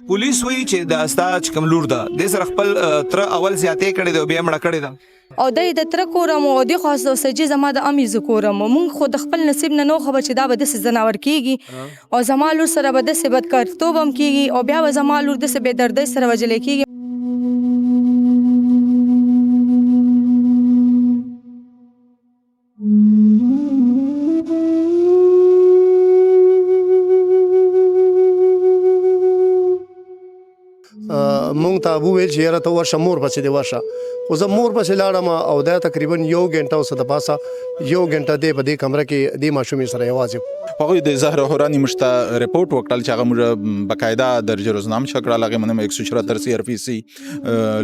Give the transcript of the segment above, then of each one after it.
پولیس وایي چې دا ستا چې کوم لور ده دې سره خپل تره اول زیاتې کړې ده او بیا یې مړه کړې ده او دی د تره کورم او دی خو سجي زما د امي زه کورم مونږ خو د خپل نصیب نه نو خبر چې دا به داسې ځناور کېږي او زما لور سره به داسې بدکارتوب هم کېږي او بیا به زما لور داسې بېدردۍ سره وژلې کېږي. مونږ ته وویل چې یاره ته ورشه مور پسې دې ورشه خو زه مور پسې لاړم او دا تقریبا 1 غنټه اوس د پاسه 1 غنټه دی په دې کمره کې دې ماشومې سره یوازې هغوی د زهره هوراني موږ ته رپورټ وکړل چې هغه موږ باقاعده درجه روزنامه شکړه هغې منم 174 CRPC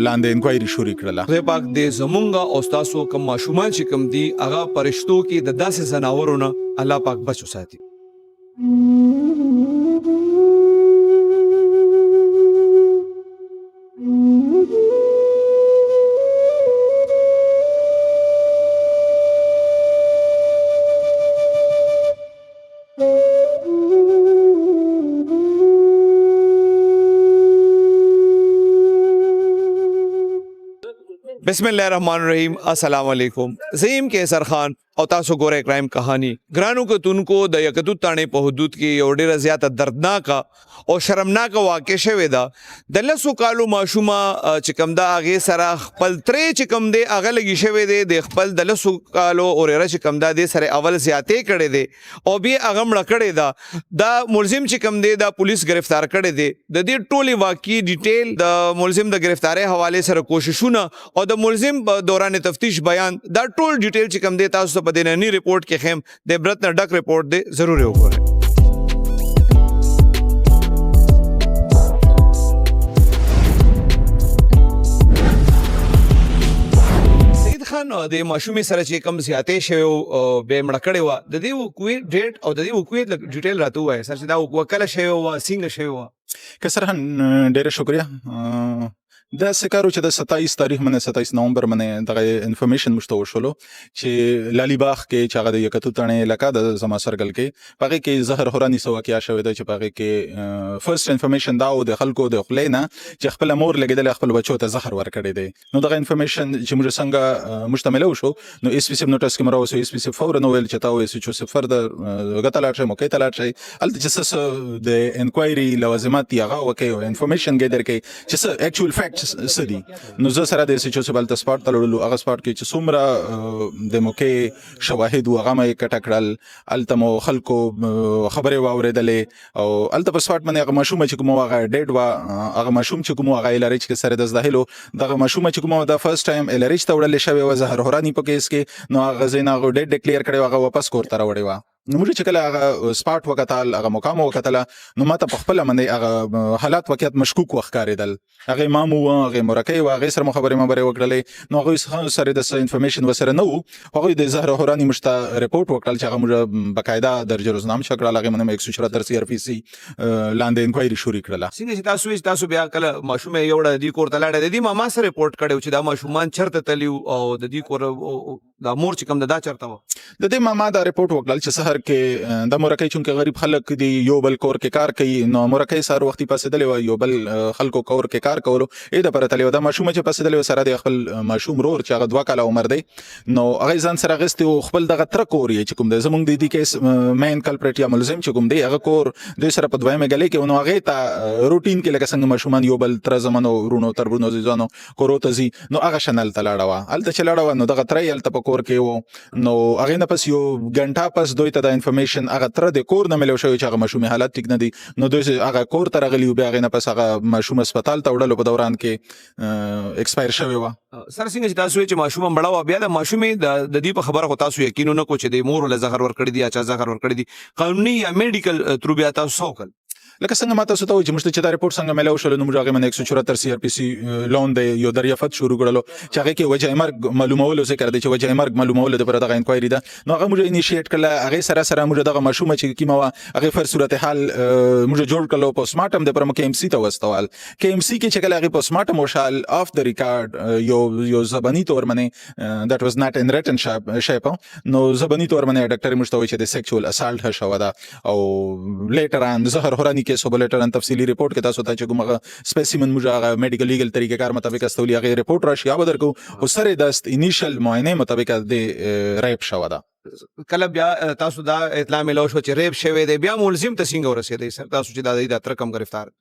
لاندې انکوایري شروع کړله. خدای پاک دې زمونږ او ستاسو کوم ماشومان چې کوم دي هغه پرشتو کې د داسې ځناورو نه الله پاک بچ وساتي. بسم الله الرحمن الرحیم. السلام علیکم. زیم کیسر خان او تاسو ګورئ کرائم کہانی. ګرانو کتونکو د یکتو تانې په حدود کې یو ډیره زیاته دردناکه او شرمناکه واقع شوې ده. د لسو کالو ماشومه چې کوم ده هغې سره خپل ترې چې کوم دی هغه لګي شوی دی د خپل د لسو کالو اورېره چې کوم ده دې سره اول زیاتې کړې دی او بیا هغه مړه کړې ده. دا ملزم چې کوم دی دا پولیس گرفتار کړی دی. د دې ټولې واقعي ډیټیل د ملزم د گرفتارۍ حوالې سره کوششونه او د ملزم په دوران تفتیش بیان دا ټول ډیټیل چې کوم دی تاسو ته په دې ننني رپورټ کې خیم د عبرت نه ډک رپورټ دی ضرور یې وګورئ. خان د ماشومې سره چې کوم زیاتې شوی او بیا مړه کړې وه د دې وقوعې ډیټ او د دې وقوعې ډیټیل راته ووایه سر چې دا وقوعه کله شوې وه څنګه شوې وه. که سرحان ډېره شکریه. دا سکارو چې د 27 تاریخ منه 27 نومبر منه دغه انفارمیشن مشته وشولو چې لالی باغ کې چې هغه د یکتو تڼې علاقه د زما سرګل کې پغې کې زهر هوراني سو واقعیا شوې ده چې پغې کې فرست انفارمیشن دا او د خلکو د خلې نه چې خپل مور لګیدل خپل بچو ته زهر ورکړي دي. نو دغه انفارمیشن چې موږ څنګه مشتمل وشو نو اس پی سی نوټس کې مراوسو اس پی سی فورا نو ویل چې تا وې چې فردر غتلاټ شي موکې تلاټ شي الته چې د انکوایري لوازمات یغه وکي او انفارمیشن ګیدر کې چې اکچوال فیکټس سدي. نو زه سره د سچو سبل ته سپاټ تللو هغه سپاټ کې چې څومره د موکې شواهد او هغه مې کټ کړل التمو خلکو خبره واوریدلې او الته په سپاټ باندې هغه ماشوم چې کوم هغه ډیډ وا هغه ماشوم چې کوم هغه لاري چې سره د زدهلو دغه ماشوم چې کوم دا فرست ټایم لاري چې وړل شوی و زهر هوراني په کیس کې نو هغه زینا هغه ډیډ ډیکلیئر کړي هغه واپس کور ته راوړی و. نو موږ چې کله هغه سپاټ وکتل هغه مقام وکتل نو ماته په خپل باندې هغه حالات واقعیت مشکوک وښکارېدل. هغه امام و هغه مرکه و هغه سره خبرې وکړلې نو هغه سره د انفارمیشن وسره نو هغه د زهره هوراني مشته رپورټ وکړل چې هغه موږ باقاعده درجه روزنامه شکړه هغه منم 174 CRPC لاندې انکوایري شروع کړله. څنګه چې تاسو بیا کله ماشومه یو د دې کور ته لاړه د دې ماما سره رپورټ کړو چې دا ماشومان چرته تلیو او د دې کور دا مور چې کوم دا چرته و د دې ماما دا رپورټ وکړل چې سحر کې د مورکې چونکه غریب خلک دی یو بل کور کې کار کوي نو مورکې سار وختي پاسې دلې یو بل خلکو کور کې کار کولو اې د پرته له دا ماشوم چې پاسې دلې سره د خپل ماشوم رور چې هغه 2 کاله عمر دی نو هغه ځان سره غستي او خپل دغه تر کور یې چې کوم د زمونږ د دې کیس مین کلپریټ یا ملزم چې کوم دی هغه کور د سره په دویمه غلې کې نو هغه ته روټین کې لکه څنګه ماشومان یو بل تر زمانو رونو تربونو ځانو کورو ته زی نو هغه شنل تلاړه وا الته چلاړه نو دغه ترې الته په کور کې وو نو هغه نه پس یو غنټه پس دوی ته د انفارمیشن هغه تر د کور نه ملو شوی چې هغه ماشوم حالت ټیک نه دي نو دوی هغه کور ته راغلی بیا هغه نه پس هغه ماشوم هسپتال ته وړلو په دوران کې ایکسپایر شوی و. سر څنګه چې تاسو چې ماشوم مړه و بیا د ماشومې د دې په خبره خو تاسو یقین نه کو چې د مور له زهر ور کړی دی یا چا زهر ور کړی دی قانوني یا میډیکل تر بیا تاسو وکړ لکه څنګه ماته څه ته چې موږ چې دا رپورټ څنګه ملو شول نو موږ هغه من 174 CRPC لون دی یو دریافت شروع کړلو چې هغه کې وجه مرګ معلومولو ذکر دی چې وجه مرګ معلومولو د پر دغه انکوایري ده نو هغه موږ انیشیټ کړل هغه سره موږ دغه ماشوم چې کیمه هغه فر صورتحال موږ جوړ کړلو پوسټمارټم د پر مو KMC ته وستوال KMC کې چې کله هغه پوسټمارټم وشال اف د ریکارډ یو زبانی تور منه that was not in written shape نو زبانی تور منه ډاکټر مشتوي چې د سیکشوال اسالټ شوه دا او لیټر ان زهر هوراني کیس بولټر تفصیلی ریپورت کې تاسو ته چې کومه سپیسیمن موږ هغه میډیکل لیګل طریقې کار مطابق استولي هغه ریپورت راشي هغه درکو خو سره د انیشل معاینه مطابق د ریپ شوه ده کله بیا تاسو دا اطلاع ملو شو چې ریپ شوی دی بیا ملزم ته څنګه ورسېدی سر تاسو چې دا د تر کم گرفتار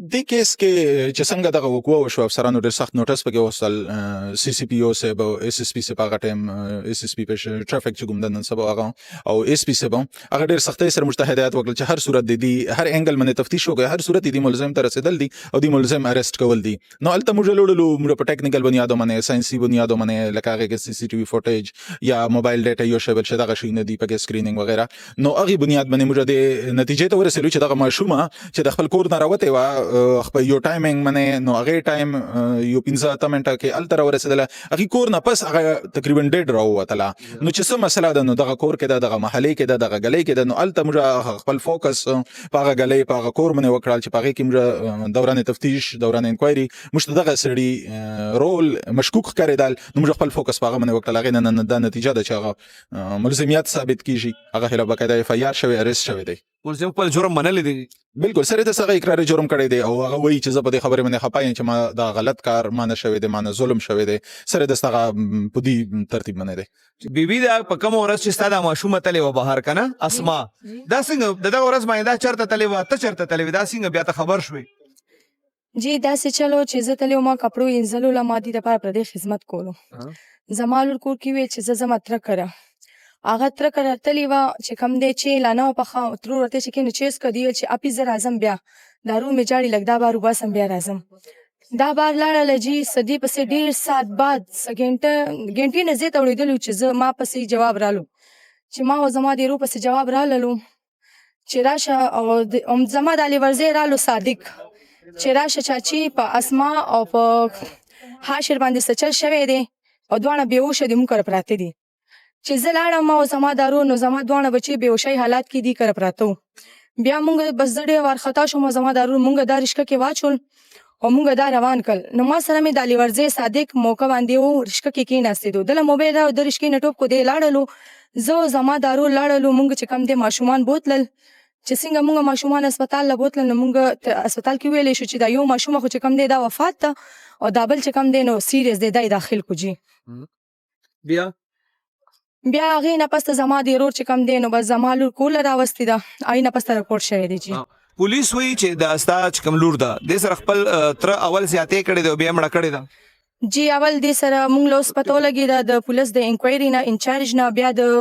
د کیس کې چې څنګه دغه وقوع وشو افسرانو ډېر سخت نوټس پکې وصل سی سی پی او صاحب او اس اس پی صاحب هغه ټایم اس اس پی په ټرافیک چې کوم د نن سبا هغه او اس پی صاحب هغه ډېر سختۍ سره مجتهدات وکړل چې هر صورت دي هر انګل باندې تفتیش وکړي هر صورت دي ملزم ته رسیدل دي او د ملزم اریسټ کول دي نو الته موږ لوړلو موږ په ټیکنیکل بنیادو باندې ساينسي بنیادو باندې لکه هغه کې سی سی ټي وي فوټیج یا موبایل ډاټا یو شبل شدغه شي نه دي په سکرینینګ وغیرہ نو هغه بنیاد باندې موږ د نتیجې ته ورسېلو چې دغه ماشومه چې د خپل کور نه راوته و خپل یو ټایمینګ باندې نو هغه ټایم یو 15 منټه کې التر ورسېدل هغه کور نه پس هغه تقریبا ډېډ راووتله نو چې څه مسله ده نو دغه کور کې دغه محلې کې دغه غلې کې نو الته موږ خپل فوکس په هغه غلې په هغه کور باندې وکړل چې په هغه کې موږ دوران تفتیش دوران انکوایري موږ دغه سړي رول مشکوک کړیدل نو موږ خپل فوکس په هغه باندې وکړل هغه نه د نتیجه ده چې هغه ملزمیت ثابت کیږي هغه هله بقاعده اف آی آر شوی اریسټ شوی دی ملزم خپل جرم منلی دی بالکل سره د سغه اقرار جرم کړی دی او هغه وایي چې زه په دې خبرې باندې خپایم چې ما دا غلط کار ما نه شوی دی ما نه ظلم شوی دی سره د سغه په دې ترتیب باندې دی بیبي دا په کوم ورځ چې ستاسو ماشومه تلې و بهر کنه اسما دا څنګه دغه ورځ باندې دا چرته تلې و ته چرته تلې دا څنګه بیا ته خبر شوي جی داسې چلو چې زه تللی وم کپړو انځلو له ما دې دپاره پردی خدمت کولو زما لور کور کې وې چې زه ځم اتره کره هغه تر کړه تللی وه چې کوم دی چې لا نه وه پخه ترور ورته چې کېنه چیز که دی چې اپي زه راځم بیا دا روم مې جاړي لږ دا بار وباسم بیا راځم دا بار لاړله جي سدي پسې ډېر ساعت بعد ګنټې نه زیاته اورېدلي چې زه ما پسې جواب رالو چې ما و زما د ورور پسې جواب راللو چې راشه او زما د علي رالو صادق چې راشه چاچي په اسما او په حاشر باندې څه چل شوی دی او دواړه بېهوشه دي موږ کره پراته دي چې زه لاړم او زما دارو نو زما دواړه بچي بېهوشۍ حالات کې دي کره پراته وو بیا مونږ بس زه ډېر وارخطا شوم زما دارو مونږ دا رشکه کې واچول او مونږ دا روان کړل نو ما سره مې د علي صادق موقع باندې و رشکه کې کېناستېدو دله موبایل را د رشکې نه ټوپ کو دی لاړلو زه زما دارو لاړلو مونږ چې کم دی ماشومان بوتلل چې څنګه مونږ ماشومان اسپتال له بوتلل نو مونږ اسپتال کې ویلی شو چې دا یو ماشومه خو چې کم دی دا وفات ته او دا بل چې کم دی نو سیریس دی دا یې داخل کو جي بیا هغې نه پس ته زما د ورور چې کم دی نو بس زما لور کور له راوستې ده هغې نه پس ته رپورټ شوی دی جي پولیس وایي چې دا ستا چې کوم لور ده دې سره خپل تره اول زیاتې کړې ده او بیا مړه کړې ده جی اول دې سره مونږ له اوس پته ولګېده د پولیس د انکوایري نه انچارج نه بیا د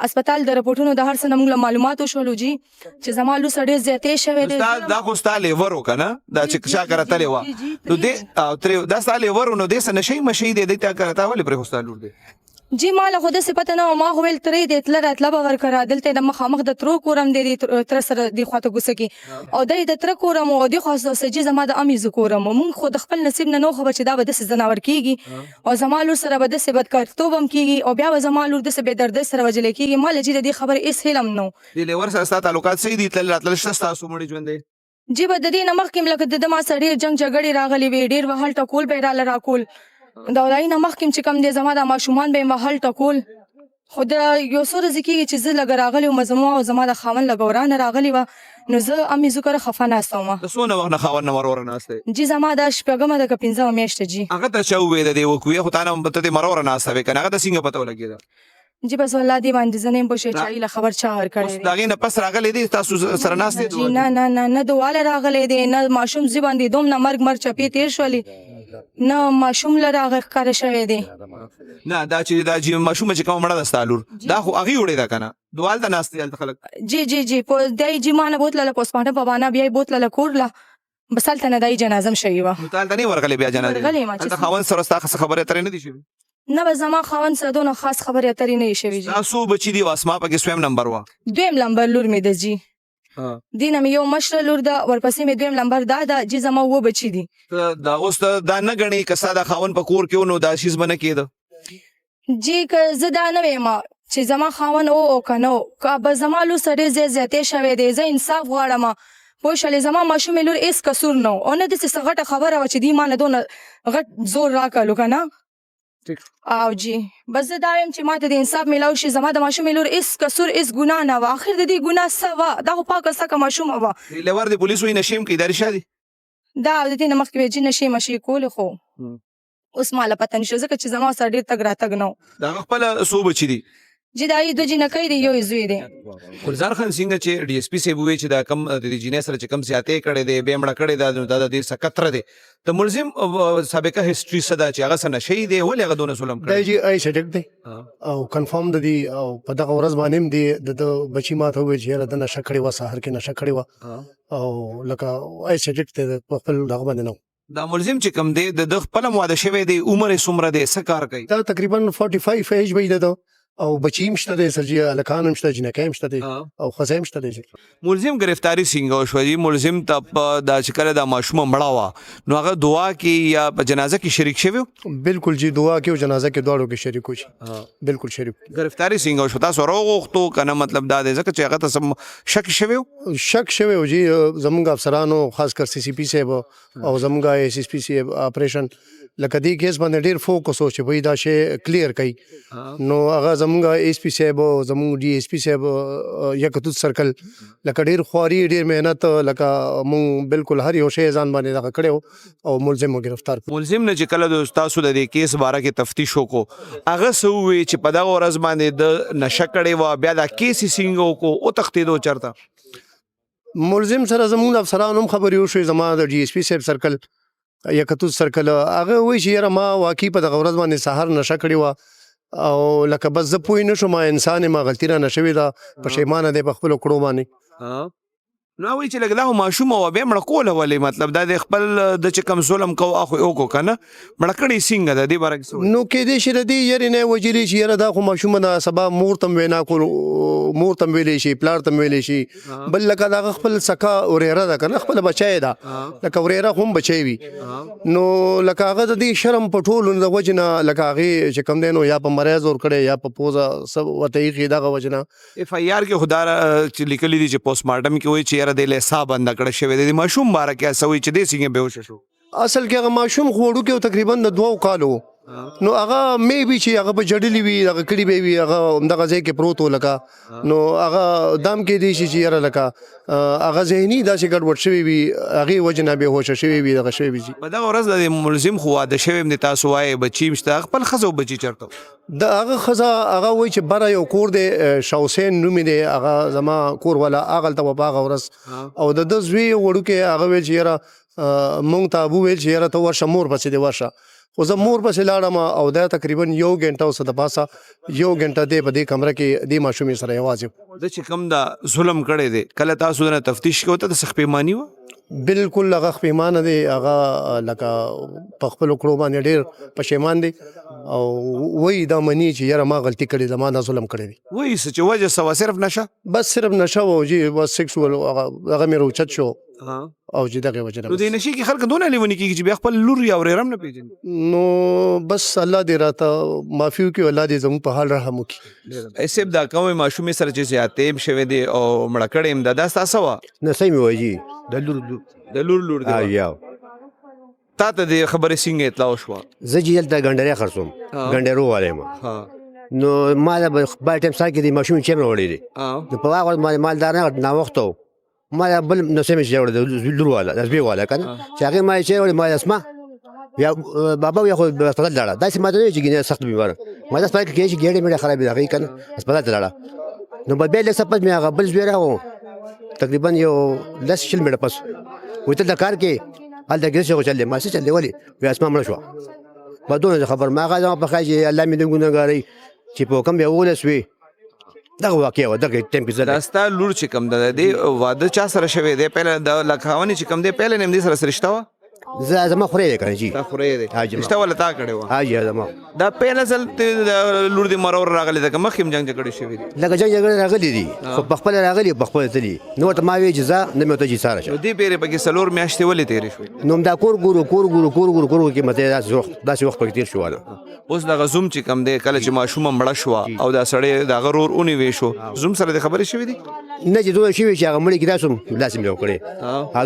اسپتال د رپورټونو د هر څه نه مونږ له معلومات وشولو جي چې زما لور سره ډېر زیاتې شوی دی دا خو ستا لیور و که نه دا چې شا کره تلې وه نو دې دا ستا لیور و نو دې څه نشۍ مشۍ دی دې ته کره تا ولې پرېښو ستا لور دی جی ما له خو داسې پته نه وه ما خو ویل ترې دی تله راتله به ورکړه دلته د مخامخ د ترو کورم دی تره سره دې خواته کوڅه کې او دی د تره کورم او دې خوا سجي زما د امې زه کورم مونږ خو د خپل نصیب نه نو خبر چې دا به داسې ځناور کېږي او زما لور سره به داسې بدکارتوب هم کېږي او بیا به زما لور داسې بېدردۍ سره وجلی کېږي ما له جي د دې خبرې هېڅ هیله هم نه و دې لیور سره ستا تعلقات صحیح دي تلل راتلل شته ستاسو مړي ژوندی جی به د دې نه مخکې لکه د ده ما سره ډېر جنګ جګړې راغلې وې ډېر وهل ټکول به یې راله راکول د هغې نه مخکې چې کوم دی زما دا ماشومان به یې وهل ټکول خو د یو څو ورځې کېږي چې زه لږه راغلې وم زما او زما د خاوند لږه ورانه راغلې وه نو زه امې زه کره خفه ناسته ومه د څونه وخت نه خاوند نه وروره ناست دی جی زما دا شپږمه ده که پنځمه میاشته جي هغه ته چا وویې د دې وکوې خو تا نه ته دې مروره ناسته وې که نه هغه ته څنګه پته ولګېده جی بس والله دې باندې زه نه یم پوه چا له خبر چا ورکړی اوس د هغې نه پس راغلی دی تاسو سره ناست دی جی نه نه نه نه دواله راغلی دی نه ماشوم زی باندې دوم نه مرګ مرګ چپې تېر شولې نه ماشوم له راغه ښکاره شوی دی نه دا چې دا ماشومه چې کومه مړه ده ستا لور دا خو هغې وړې ده که نه دوالته ناست دي هلته خلک جی جی جی دی جي ما نه بوتلله پوسټمارټم په بهانه بیا یې بوتلله کور له بس هلته نه دای جنازه هم شوې وه نو ته هلته نه ورغلې بیا جنازې ورغلې یم هلته خاوند سره ستا څه خبرې اترې نه دي شوې نه بس زما خاوند سره دونه خاص خبرې اترې نه یې شوې جي ستا څو بچي دي او اسما پکې سویم نمبر وه دویم لمبر لور مې ده جي دې نه مې یو مشره لور ده ورپسې مې دویم لمبر دا ده جي زما اووه بچي دي دا اوس دا نه ګڼې که ستا دا خاوند په کور کې و نو دا شیز به نه کېده جی که زه دا نه ویم چې زما خاوند او که نه که به زما لور سره ډېر زیاتې شوی دی زه انصاف غواړم پوه شولې زما ماشومې لور هېڅ قصور نه و او نه داسې څه غټه خبره وه چې دوی ما نه دونه غټ زور راکړلو که نه او جی بس زه دا یم چې ماته د انصاف میلاو شي زما د ماشومې لور هېڅ قصور هېڅ ګناه نه وه اخر د دې ګناه څه وه دا خو پاکه سکه ماشومه وه لور د پولیسو یې نشیم کې اداري شادي دا د دې نه مخکې به جي نشې مشې کولې خو اوس ماله پته نشته ځکه چې زما سره ډېر تګ راتګ نه و د هغه خپله څو بچي دي جی دا یې 2 جنکۍ دي یو یې زوی دی ګلزار خان څنګه چې ډي اس پي صاحب وویل چې دا کم د دې جینۍ سره چې کم زیاتې کړی دی بیا مړه کړی دا د ډېر سکتره دی د ملزم سابقه هسټري څه ده چې هغه څه نشهیي دی ولې هغه دونه ظلم دا کړی جی آی سټیک دی او کنفرم د دې او په دغه ورځ باندې هم دی د بچی ماته وویل چې یاره د نشه کړې وه سهار کې نشه کړې وه او لکه آی سټیک دی په خپل دغه باندې نه دا ملزم چې کم دی د خپله واده شوی دی عمر یې څومره دی څه کار کوي دا تقریبا 45 ایج وي د او بچی هم شته دی سرجی الکان هم شته جنکۍ هم شته دی او ښځه هم شته دی ملزم گرفتاری څنګه وشوه جي ملزم ته په دا چې کله دا ماشومه مړه وه نو هغه دعا کې یا په جنازه کې شریک شوی و بالکل جی دعا کې او جنازه کې دواړو کې شریک وشي بالکل شریک گرفتاری څنګه وشوه تاسو راوغوښتو که نه مطلب دا دی ځکه چې هغه ته څه شک شوی و شک شوی و جی زمونږ افسرانو خاص کر سی سی پی صاحب او زمونږ ایس ایس پی صاحب اپریشن لکه دې کیس باندې ډېر فوکس و چې وایي دا شی کلیر کړي نو هغه زمونږ ایس پی صاحب زمونږ ډي ایس پی صاحب یکتوت سرکل لکه ډېر خواري ډېر مهنت لکه مونږ بالکل هر یو شی ځان باندې دغه کړی و او ملزم مو ګرفتار ملزم نه چې کله د تاسو د دې کیس باره کې تفتیش وکړو هغه څه ووایي چې په دغه ورځ باندې د نشه کړې وه بیا دا کیس یې څنګه وکړو وتښتېدو چېرته ملزم سره زمونږ افسرانو هم خبرې وشوې زما د ډي ایس پی صاحب سرکل یکتوت سرکل هغه وایي چې یاره ما واقعي په دغه ورځ باندې سهار نشه کړې وه او لکه بس زه پوه نه شوم انسان یم غلطي رانه شوې ده پښیمانه دی په خپلو کړو باندې نو وایي چې لږ دا خو ماشومه وه بیا مړه کوله ولې مطلب دا د خپل د چې کم ظلم کوو هغه خو یې وکړو که نه مړه کړې څنګه ده دې باره کې څه وایي نو کېدای شي د دې یارې نه یې وجلې چې یاره دا خو ماشومه ده سبا مور ته هم وینا کولو مور ته هم ویلی شي پلار ته هم ویلی شي بل لکه د هغه خپل سکه ورېره ده که نه خپله بچی ده لکه ورېره خو هم بچی وي نو لکه هغه د دې شرم په ټولو د وجې نه لکه هغې چې کوم دی نو یا په مریض ورکړی یا په پوزه څه ورته ایښي دغه وجې نه اف آی آر کې خو دا چې لیکلي دي چې پوسټ مارټم کې وایي چې یاره دی له حساب بنده کړی شوی دی د ماشوم باره کې څه وایي چې دی څنګه بېهوشه شو اصل کې هغه ماشوم خو وړوکی و تقریبا د 2 کالو نو هغه مې وي چې هغه به جړلي وي هغه کړي به وي هغه همدغه ځای کې پروت و لکه نو هغه دام کېدی شي چې یاره لکه هغه ذهني داسې ګډوډ شوی وي هغې وجې نه بېهوشه شوی وي دغه شوی وي په دغه ورځ د ملزم خو واده شوی هم د تاسو وایي بچي هم شته خپل ښځه او بچي چېرته د هغه ښځه هغه وایي چې بره یو کور دی شاه حسین نوم دی هغه زما کور والا هغلته به په هغه ورځ او د ده زوی وړوکی هغه ویل چې یاره مونږ ته وویل چې یاره ته ورشه مور پسې دې ورشه خو زه مور پسې لاړم او دا تقریبا 1 غنټه اوس د پاسه 1 غنټه دی په دې کمره کې دې ماشومې سره یوازې د چې کم دا ظلم کړی دی کله تاسو دنه تفتیش کوو ته د څه خپېماني وه بالکل هغه خپېمانه دی هغه لکه په خپلو کړو باندې ډېر پښیمان دی او وایي دا مني چې یاره ما غلطي کړې ده ما دا ظلم کړی دی وایي څه چې وجه څه وه صرف نشه بس صرف نشه و جي بس سیکسوال هغه مې روچت شو او چې دغه وجه نو د نشي کې خلک دونه لیوني کېږي چې بیا خپل لور یا ورېره هم نه پېژني نو بس الله دې راته معافي وکړي او الله دې زموږ په حال رحم وکړي صاحب دا کومې ماشومې سره چې زیاتې هم شوی دی او مړه کړې هم ده دا ستا څه وه نسۍ مې وایي د لور دی یا تا ته د خبرې څنګه اطلاع وشوه زه چې دلته ګنډرۍ خرڅوم ګنډېرو والی یم نو ما د بل ټایم سره کې د ماشوم چیرې راوړی دی نو په هغه وخت باندې مالدار ناوخته و ما بل نسۍ مې چې راوړی دی لور والا د زوی والا که نه چې هغې ما یې چې راوړی ما یې اسما یا بابا یا خو هسپتال ته لاړه داسې ما ته نه وایي چې ګینه سخت بیماره ما د هسپتال کې کېدای شي ګېډې مېډې خرابې د هغې که نه هسپتال ته لاړه نو بیا لږ څه پس مې هغه بل زوی راغو تقریبا یو 10-20 منټه پس وایي ته د کار کې هلته کې څه چل دی ما څه چل دی ولې وایي اسما مړه شوه ما دونه خبر ما هغه زما په خیر چې الله مې د ګناهګارۍ چې په حکم بیا 19 وي دغه واقع و دغه ټیم کې دا ستا لور چې کوم ده د واده چا سره شوی دی پهله د لکهاوني چې کوم دی پهله نه هم دې سره رشته وه زما خورې دی که نه جي تا خورې دی رشته وله تا کړې وه حاجي زما دا پهله ځل د لور د مرور راغلی ده که مخکې هم جنګ جګړې شوي دي لکه جنګ جګړې راغلي دي خو په خپله راغلي په خپله تلي نو ورته ما وایي چې ځه نه مې ورته چې ساره شه نو دې پیرې پکې 4 میاشتې ولې تېرې شوې نو همدا کور ګورو کې مته داسې وخت پکې تېر شو واله اوس دغه زوم چې کم دی کله چې ماشومه مړه شوه او دا سړی د هغه رور ونیوې شو زوم سره د خبرې شوي دي نه چې دونه شوي چې هغه مړي کې داسې مې وکړې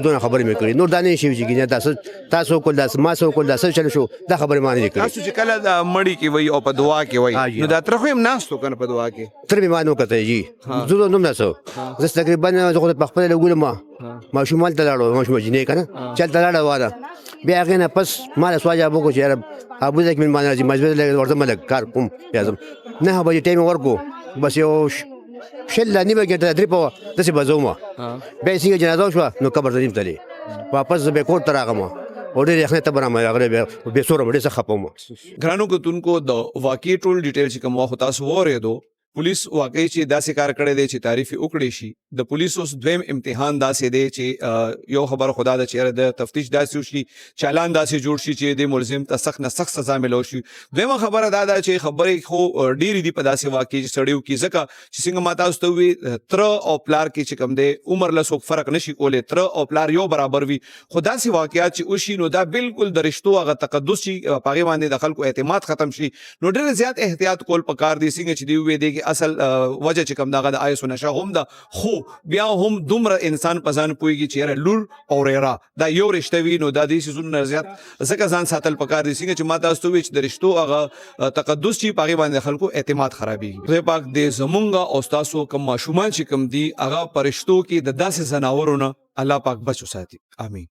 دونه خبرې مې کړې نور دا نه شوي چې ګینه داسې تاسو کول داس ما سو کول داس چل شو دا خبره معنی کړی تاسو چې کله د مړی کې وای او په دعا کې ها وای جی. نو دا تر خو هم ناستو کنه په دعا کې تر به مانو کته جی زه نوم ناسو زه تقریبا زه په خپل لګول ما شمال ته لاړو ما شمال جنې کنه چل ته لاړو واده بیا غینه پس ما سواجا بوکو چې یار ابو ځکه من مانه مجبور لګ ورته ملک کار کوم لازم نه به ټیم ورکو بس یو شل نیمه ګټه درې په دسه بزومه به سیګه جنازه شو نو قبر ته نیم تلی واپس به کور ته راغم او ډېر یخنه ته برامه راغله به سوره مړي څخه خپم ګرانو کتونکو د واقعي ټول ډیټیل چې کوم وخت تاسو وریدو پولیس واقعي چې داسې کار کړی دی چې تعریف وکړي شي د پولیس اوس دویم امتحان داسې دی چې یو خبر خدا د چیرې د تفتیش داسې شي چالان داسې جوړ شي چې د ملزم ته سخت نه سخت سزا ملو شي دویمه خبره دا ده چې خبرې خو ډېری دی په داسې واقعي چې سړیو کې ځکه چې څنګه ماته تاسو ته وي تر او پلار کې چې کم دی عمر له څوک فرق نشي کولی تر او پلار یو برابر وي خو داسې واقعیات چې وشي نو دا بالکل د رشتو هغه تقدس شي په هغې باندې د خلکو اعتماد ختم شي نو ډېر زیات احتیاط کول پکار دي څنګه چې دی وویل دی اصل وجه چې کوم دغه د آیس نشه هم ده خو بیا هم دومره انسان په ځان پوهېږي چې یاره لور او ریرا دا یو رشته وي نو دا دې څیزونو نه زیات ځکه ځان ساتل پکار دي څنګه چې ما تاسو ته وویل چې د رشتو هغه تقدس چې په هغې باندې د خلکو اعتماد خرابېږي خدای پاک دې زمونږ او ستاسو کوم ماشومان چې کوم دي هغه په رشتو کې د داسې ځناورو نه الله پاک بچ وساتي امین